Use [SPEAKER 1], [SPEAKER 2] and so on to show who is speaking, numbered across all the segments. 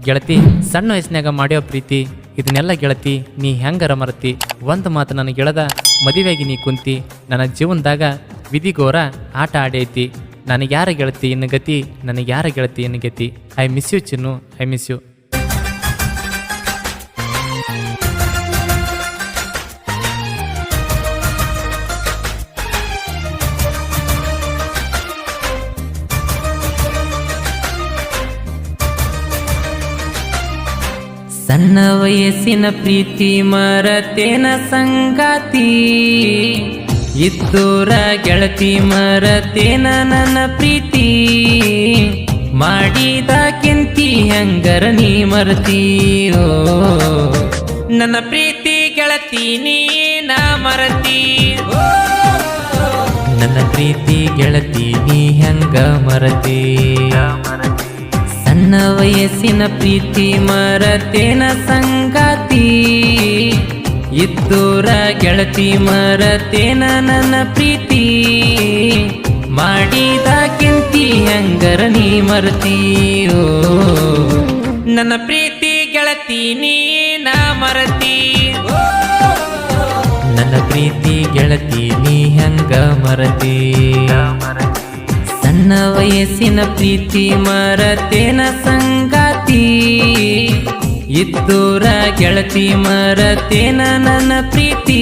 [SPEAKER 1] ಗೆಳತಿ ಸಣ್ಣ ವಯಸ್ಸಿನಾಗ ಮಾಡ್ಯೋ ಪ್ರೀತಿ ಇದನ್ನೆಲ್ಲ ಗೆಳತಿ ನೀ ಹೆಂಗರ ಮರತಿ. ಒಂದು ಮಾತು ನನಗೆ ಗೆಳದ ಮದುವೆಯಾಗಿ ನೀ ಕುಂತಿ. ನನ್ನ ಜೀವನದಾಗ ವಿಧಿಗೋರ ಆಟ ಆಡೈತಿ. ನನಗೆ ಯಾರ ಗೆಳತಿ ಇನ್ನು ಗತಿ, ನನಗೆ ಯಾರ ಗೆಳತಿ ಇನ್ನು ಗತಿ. ಐ ಮಿಸ್ ಯು ಚಿನ್ನು, ಐ ಮಿಸ್ ಯು. ಸಣ್ಣ ವಯಸ್ಸಿನ ಪ್ರೀತಿ ಮರತೇನ ಸಂಗಾತಿ, ಇದ್ದೂರ ಗೆಳತಿ ಮರತೇನ ನನ್ನ ಪ್ರೀತಿ. ಮಾಡಿದಾಕಿಂತಿ ಹೆಂಗರ ನೀ ಮರತೀಯೋ, ನನ್ನ ಪ್ರೀತಿ ಗೆಳತಿ ನೀ ನಾ ಮರತಿ. ನನ್ನ ಪ್ರೀತಿ ಗೆಳತಿ ನೀ ಹೆಂಗ ಮರತಿ. ಸಣ್ಣ ವಯಸ್ಸಿನ ಪ್ರೀತಿ ಮರತೇನ ಸಂಗಾತಿ, ಇದ್ದೂರ ಗೆಳತಿ ಮರತೇನ ನನ್ನ ಪ್ರೀತಿ. ಮಾಡಿದಾಕಿಂತಿ ಹೆಂಗರ ನೀ ಮರತೀಯೋ, ನನ್ನ ಪ್ರೀತಿ ಗೆಳತಿ ನೀ ನಾ ಮರತಿ. ನನ್ನ ಪ್ರೀತಿ ಗೆಳತಿ ನೀ ಹೆಂಗ ಮರತಿ. ಸಣ್ಣ ವಯಸ್ಸಿನ ಪ್ರೀತಿ ಮರತೇನ ಸಂಗಾತಿ, ಇದ್ದೂರ ಗೆಳತಿ ಮರತೇನ ನನ್ನ ಪ್ರೀತಿ.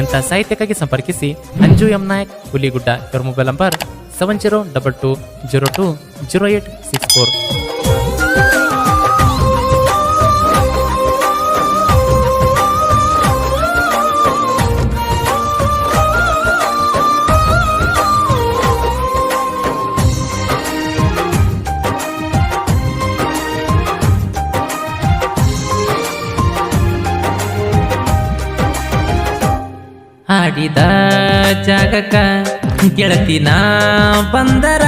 [SPEAKER 1] ಇಂಥ ಸಾಹಿತ್ಯಕ್ಕಾಗಿ ಸಂಪರ್ಕಿಸಿ ಅಂಜು ಎಂ ನಾಯಕ್, ಹುಲಿಗುಡ್ಡ. ಇವರ ಮೊಬೈಲ್ ನಂಬರ್ 7022020864. ಆಡಿದ ಜಾಗಕ್ಕ ಗೆಳತಿನ ಬಂದರ,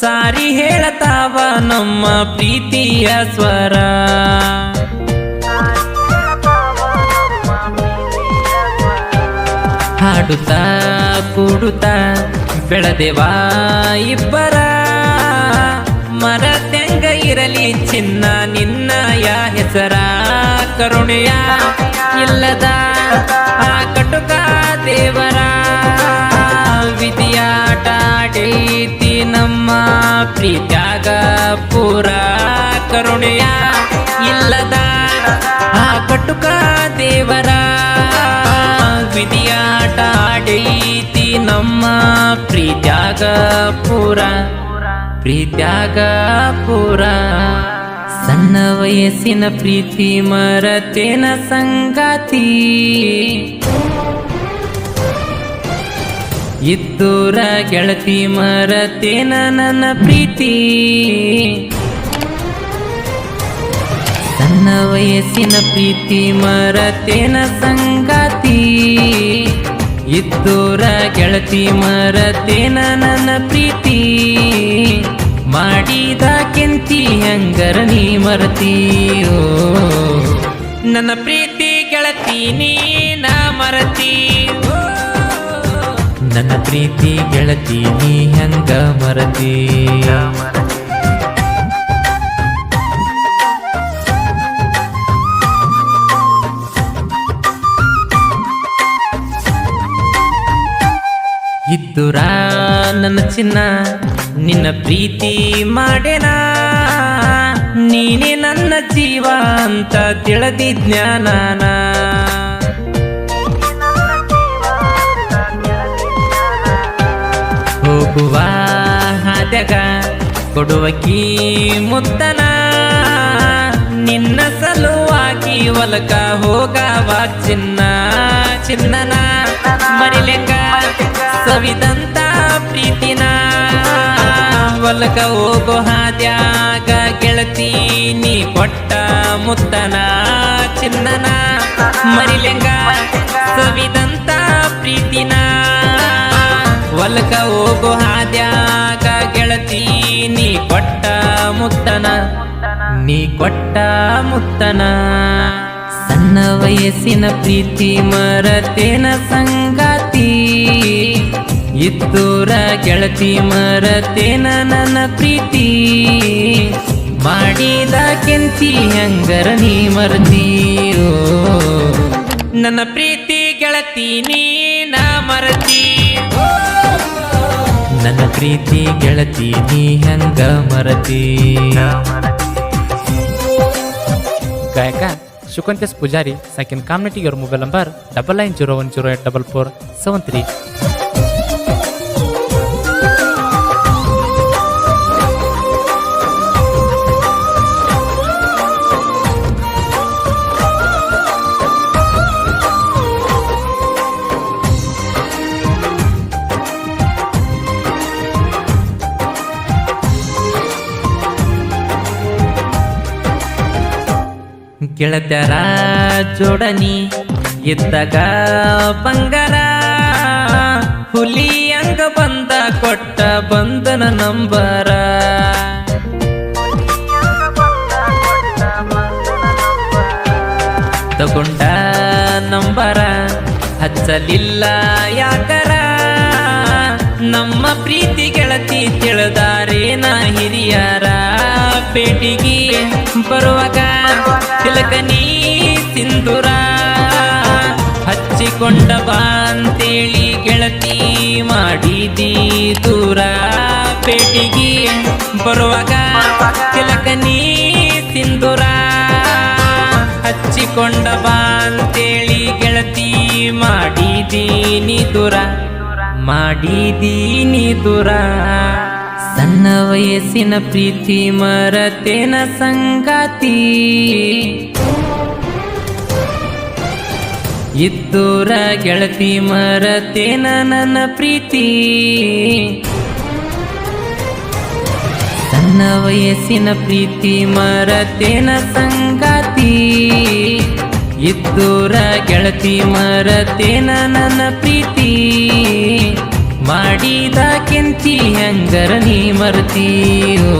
[SPEAKER 1] ಸಾರಿ ಹೇಳತಾವ ನಮ್ಮ ಪ್ರೀತಿಯ ಸ್ವರ. ಹಾಡುತ್ತಾ ಕೂಡುತ್ತಾ ಬೆಳೆದೆವಾ ಇಬ್ಬರ, ಮರತೆಂಗ ಇರಲಿ ಚಿನ್ನ ನಿನ್ನಯ ಹೆಸರ. ಕರುಣೆಯ ಇಲ್ಲದ ಆ ಕಟುಕ ದೇವರ, ವಿಧಿಯಾಟ ಆಡೈತಿ ನಮ್ಮ ಪ್ರೀತ್ಯಾಗ ಪೂರ. ಕರುಣೆಯ ಇಲ್ಲದ ಆ ಕಟುಕ ದೇವರ, ವಿಧಿಯಾಟ ಆಡೈತಿ ನಮ್ಮ ಪ್ರೀತ್ಯಾಗ ಪೂರ, ಪ್ರೀತ್ಯಾಗ ಪೂರ. ಸಣ್ಣ ವಯಸ್ಸಿನ ಪ್ರೀತಿ ಮರತೇನ ಸಂಗಾತಿ, ಇದ್ದೂರ ಗೆಳತಿ ಮರತೇನ ನನ್ನ ಪ್ರೀತಿ. ಸಣ್ಣ ವಯಸ್ಸಿನ ಪ್ರೀತಿ ಮರತೇನ ಸಂಗಾತಿ, ಇದ್ದೂರ ಗೆಳತಿ ಮರತೇನ ನನ್ನ ಪ್ರೀತಿ. ಮಾಡಿದಾಕಿಂತಿ ಹೆಂಗರ ನೀ ಮರತೀಯೋ, ನನ್ನ ಪ್ರೀತಿ ಗೆಳತಿ ನೀ ನಾ ಮರತಿ. ನನ್ನ ಪ್ರೀತಿ ಗೆಳತಿ ನೀ ಹೆಂಗ ಮರತಿ. ಇದ್ದುರ ನನ್ನ ಚಿನ್ನ ನಿನ್ನ ಪ್ರೀತಿ ಮಾಡೇನಾ, ನೀನೇ ನನ್ನ ಜೀವ ಅಂತ ತಿಳಿದಿ ಜ್ಞಾನ. ಹೋಗುವ ಹಾದ್ಯಾಗ ಕೊಡುವಕಿ ಮುತ್ತನ, ನಿನ್ನ ಸಲುವಾಗಿ ಹೊಲಕ ಹೋಗವ ಚಿನ್ನ. ಚಿನ್ನನ ಮರಿಲೆಂಗ ಸವಿದಂತ ಪ್ರೀತಿನ, ಹೊಲಕ ಹೋಗೋ ಹಾದ್ಯಾಗ ಗೆಳತಿ ನೀ ಕೊಟ್ಟ ಮುತ್ತನ. ಚಿನ್ನನ ಮರಿಲೆಂಗ ಸವಿದಂತ ಪ್ರೀತಿನ, ಹೊಲಕ ಹೋಗೋ ಹಾದ್ಯಾಗ ಗೆಳತಿ ನೀ ಕೊಟ್ಟ ಮುತ್ತನ, ನೀ ಕೊಟ್ಟ ಮುತ್ತನ. ಸಣ್ಣ ವಯಸ್ಸಿನ ಪ್ರೀತಿ ಮರತೇನ ಸಂಗಾತಿ, ಇದ್ದೂರ ಗೆಳತಿ ಮರತೇನ ನನ್ನ ಪ್ರೀತಿ ಮಾಡಿದ ಕೆಂತಿ ಹೆಂಗರ ನೀ ಮರತೀಯೋ ನನ್ನ ಪ್ರೀತಿ ಗೆಳತಿ ನೀನ ಮರತಿ ನನ್ನ ಪ್ರೀತಿ ಗೆಳತಿ ನೀ ಹೆಂಗ ಮರತಿ ಗಾಯಕ ಶುಕಂತೇಶ್ ಪೂಜಾರಿ ಸೆಕೆಂಡ್ ಕಾಮ್ನೆಟಿಗೆ ಅವ್ರ ಮೊಬೈಲ್ ನಂಬರ್ 9901084473. ಗೆಳತ್ಯರ ಜೋಡನಿ ಇದ್ದಾಗ ಬಂಗಾರ ಹುಲಿ ಹಂಗ ಬಂದ ಕೊಟ್ಟ ಬಂದನ ನಂಬರ ತಗೊಂಡ ನಂಬರ ಹಚ್ಚಲಿಲ್ಲ ಯಾಕರ ನಮ್ಮ ಪ್ರೀತಿ ಗೆಳತಿ ತಿಳಿದಾರೇನ ಹಿರಿಯರ ಪೇಟಿಗೆ ಬರುವಾಗ ತಿಲಕನಿ ಸಿಂಧೂರ ಹಚ್ಚಿಕೊಂಡ ಬಾಂತೇಳಿ ಗೆಳತಿ ಮಾಡಿದಿ ದೂರ ಪೇಟಿಗೆ ಬರುವಾಗ ತಿಲಕನಿ ಸಿಂಧೂರ ಹಚ್ಚಿಕೊಂಡ ಬಾಂತೇಳಿ ಗೆಳತಿ ಮಾಡಿದೀನಿ ದೂರ ಮಾಡಿದೀನಿ ದೂರ ಸಣ್ಣ ವಯಸ್ಸಿನ ಪ್ರೀತಿ ಮರತೇನ ಸಂಗಾತಿ ಇದ್ದೂರ ಗೆಳತಿ ಮರತೇನ ನನ್ನ ಪ್ರೀತಿ ಸಣ್ಣ ವಯಸ್ಸಿನ ಪ್ರೀತಿ ಮರತೇನ ಸಂಗಾತಿ ಇದ್ದೂರ ಗೆಳತಿ ಮರತೇನ ನನ್ನ ಪ್ರೀತಿ ಮಾಡಿದ ಕೆಂತಿ ಹೆಂಗರ ನೀ ಮರತೀಯೋ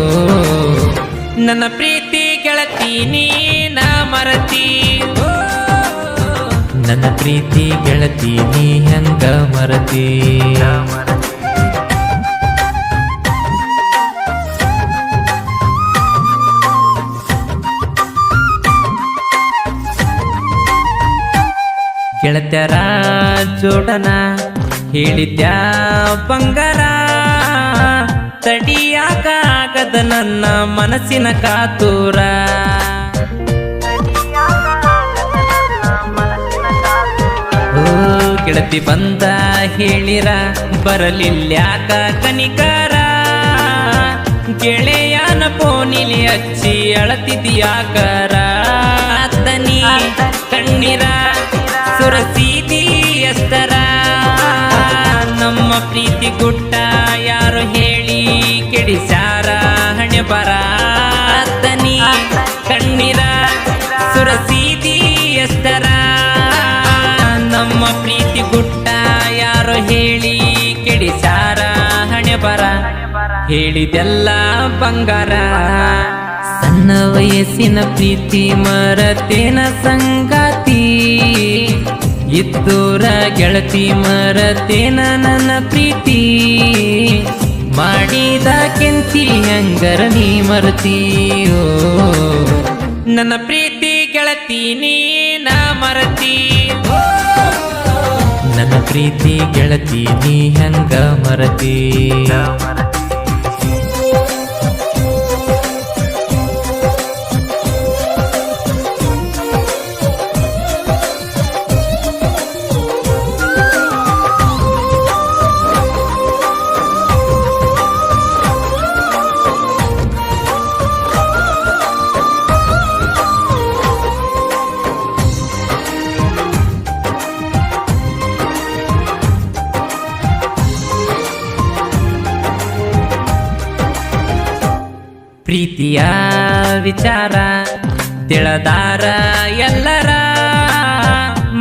[SPEAKER 1] ನನ್ನ ಪ್ರೀತಿ ಗೆಳತಿ ನೀನ ಮರತಿ ನನ್ನ ಪ್ರೀತಿ ಗೆಳತಿ ನೀ ಹೆಂಗ ಮರತಿ ಗೆಳತ್ಯರ ಜೋಡನ ಹೇಳಿದ್ಯಾ ಬಂಗಾರ ತಡಿಯಾಕಾಗದ ನನ್ನ ಮನಸ್ಸಿನ ಕಾತೂರ ಓ ಗೆಳತಿ ಬಂದ ಹೇಳಿರ ಬರಲಿಲ್ಯಾಕ ಕನಿಕಾರ ಗೆಳೆಯನ ಪೋನಿಲಿ ಹಚ್ಚಿ ಅಳತಿದ್ಯಾಕರ ಅತ್ತನಿ ಕಣ್ಣೀರ ಸುರಸೀದಿ ಎಸ್ತರ ನಮ್ಮ ಪ್ರೀತಿ ಗುಟ್ಟ ಯಾರು ಹೇಳಿ ಕೆಡಿಸಾರ ಹಣೆ ಬರ ಅತ್ತನಿ ಕಣ್ಣೀರ ಸುರಸೀದಿ ಎಸ್ತರ ನಮ್ಮ ಪ್ರೀತಿ ಗುಟ್ಟ ಯಾರು ಹೇಳಿ ಕೆಡಿಸಾರ ಹಣೆ ಬರ ಹೇಳಿದೆಲ್ಲ ಬಂಗಾರ ಸಣ್ಣ ವಯಸ್ಸಿನ ಪ್ರೀತಿ ಮರತೇನ ಸಂಗಾತಿ ಇದ್ದೂರ ಗೆಳತಿ ಮರತೇನ ನನ್ನ ಪ್ರೀತಿ ಮಾಡಿದ ಕೆಂತಿ ಹೆಂಗರ ನೀ ಮರತೀಯೋ ನನ್ನ ಪ್ರೀತಿ ಗೆಳತಿ ನೀನ ಮರತಿ ನನ್ನ ಪ್ರೀತಿ ಗೆಳತಿ ನೀ ಹೆಂಗ ಮರತಿ ಪ್ರೀತಿಯ ವಿಚಾರ ತಿಳದಾರ ಎಲ್ಲರ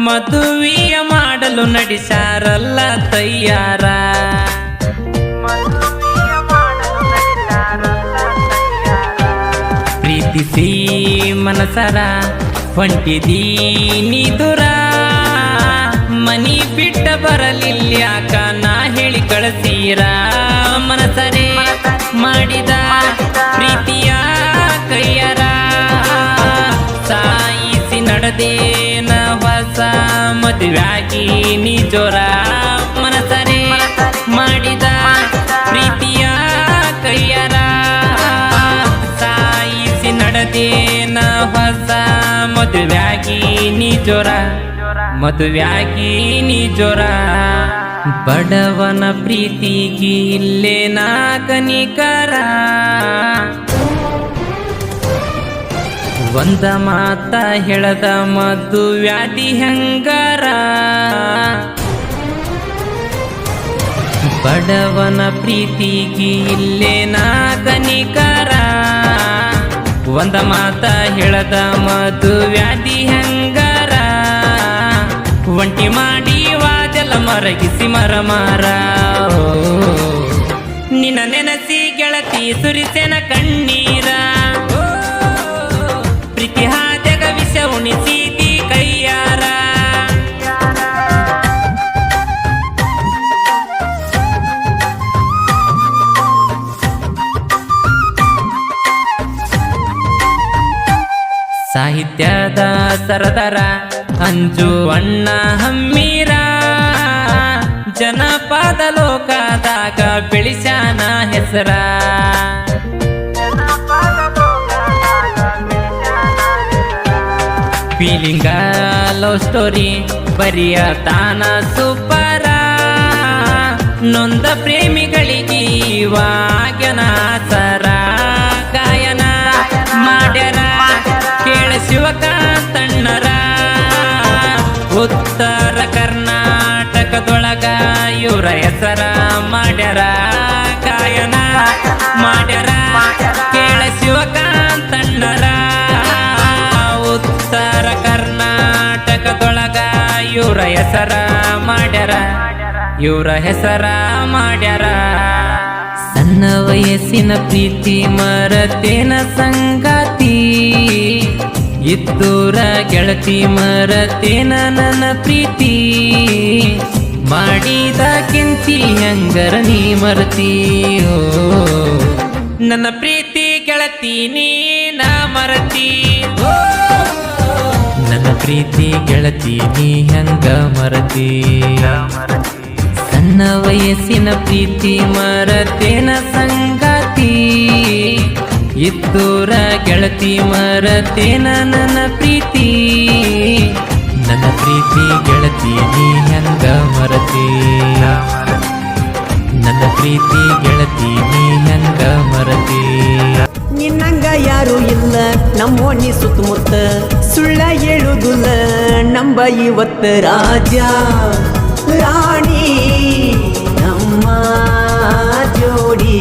[SPEAKER 1] ಮದುವೆಯ ಮಾಡಲು ನಡೆಸಾರಲ್ಲ ತಯ್ಯಾರ ಪ್ರೀತಿಸಿ ಮನಸರ ಹೊಂಟಿದೀನಿ ದೂರ ಮನಿ ಬಿಟ್ಟ ಬರಲಿಲ್ಯಾಕ ನಾ ಹೇಳಿ ಕಳಸೀರ ಮನಸರೆ ಮಾಡಿದ ಪ್ರೀತಿಯ ಕೈಯರ ಸಾಯಿಸಿ ನಡೆದೇನ ಹೊಸ ಮದುವೆಯಾಗಿ ನೀ ಜೋರ ಮನಸರೆ ಮಾಡಿದ ಪ್ರೀತಿಯ ಕೈಯರ ಸಾಯಿಸಿ ನಡೆದೇನ ಹೊಸ ಮದುವೆಯಾಗಿ ನೀ ಜೋರ ಮದುವೆಯಾಗಿ ನೀ ಜೋರ ಬಡವನ ಪ್ರೀತಿಗೆ ಇಲ್ಲೇನ ಕನಿಕರ ಒಂದ ಮಾತ ಹೇಳದ ಮದುವ್ಯಾದಿ ಹೆಂಗರ ಬಡವನ ಪ್ರೀತಿಗೆ ಇಲ್ಲೇನ ಕನಿಕರ ಒಂದ ಮಾತ ಹೇಳದ ಮದುವ್ಯಾದಿ ಹೆಂಗರ ಒಂಟಿ ಮಾಡಿ ವಾದೆಲ್ಲ ಮರಗಿಸಿ ಮರ ನಿನ್ನ ನೆನಸಿ ಗೆಳತಿ ಸುರಿಸೆನ ಕಣ್ಣೀರ ಪ್ರೀತಿ ಹಾದ್ಯಾಗ ವಿಷ ಉಣಿಸಿದಿ ಕೈಯಾರ ಸಾಹಿತ್ಯದ ಸರದರ ಅಂಜು ಅಣ್ಣ ಹಮ್ಮೀರ ಜನಪದ ಲೋಕದಾಗ ಬೆಳಿಸ್ಯಾನ ಹೆಸರ ಫೀಲಿಂಗ ಲವ್ ಸ್ಟೋರಿ ಬರಿಯ ತಾನ ಸೂಪರ ನೊಂದ ಪ್ರೇಮಿಗಳಿಗೆ ವಾಗ್ಯನ ಸರ ಗಾಯನ ಮಾಡ್ಯಾರ ಕೇಳ ಶಿವಕಾಂತಣ್ಣರ ಉತ್ತರ ಕರ್ನಾಟಕದೊಳಗ ಇವರ ಹೆಸರ ಮಾಡ್ಯಾರ ಗಾಯನ ಮಾಡ್ಯಾರ ಕೇಳ ಶಿವಕಾಂತಣ್ಣರ ಉತ್ತರ ಕರ್ನಾಟಕದೊಳಗ ಇವರ ಹೆಸರ ಮಾಡ್ಯಾರ ಇವರ ಹೆಸರ ಮಾಡ್ಯಾರ ಸಣ್ಣ ವಯಸ್ಸಿನ ಪ್ರೀತಿ ಮರತೇನ ಸಂಗಾತಿ ಇದ್ದೂರ ಗೆಳತಿ ಮರತೇನ ನನ್ನ ಪ್ರೀತಿ ಮಾಡಿದ ಕೆಂತಿ ಹಂಗರ ನೀ ಮರತೀಯೋ ನನ್ನ ಪ್ರೀತಿ ಗೆಳತಿ ನೀನ ಮರತಿ ನನ್ನ ಪ್ರೀತಿ ಗೆಳತಿ ನೀ ಹಂಗ ಮರತಿ ಸಣ್ಣ ವಯಸ್ಸಿನ ಪ್ರೀತಿ ಮರತೇನ ಸಂಗಾತಿ ಇದ್ದೂರ ಗೆಳತಿ ಮರತೇನ ನನ್ನ ಪ್ರೀತಿ ಗೆಳತಿ ನೀ ಹಂಗ ಮರತಿ ನನ್ನ ಪ್ರೀತಿ ಗೆಳತಿ ನೀ ಹಂಗ ಮರತಿ
[SPEAKER 2] ನಿನ್ನಂಗ ಯಾರು ಇಲ್ಲ ನಮ್ಮೋಣಿ ಸುತ್ತಮುತ್ತ ಸುಳ್ಳ ಹೇಳುದಿಲ್ಲ ನಂಬ ಇವತ್ತ ರಾಜ ರಾಣಿ ನಮ್ಮ ಜೋಡಿ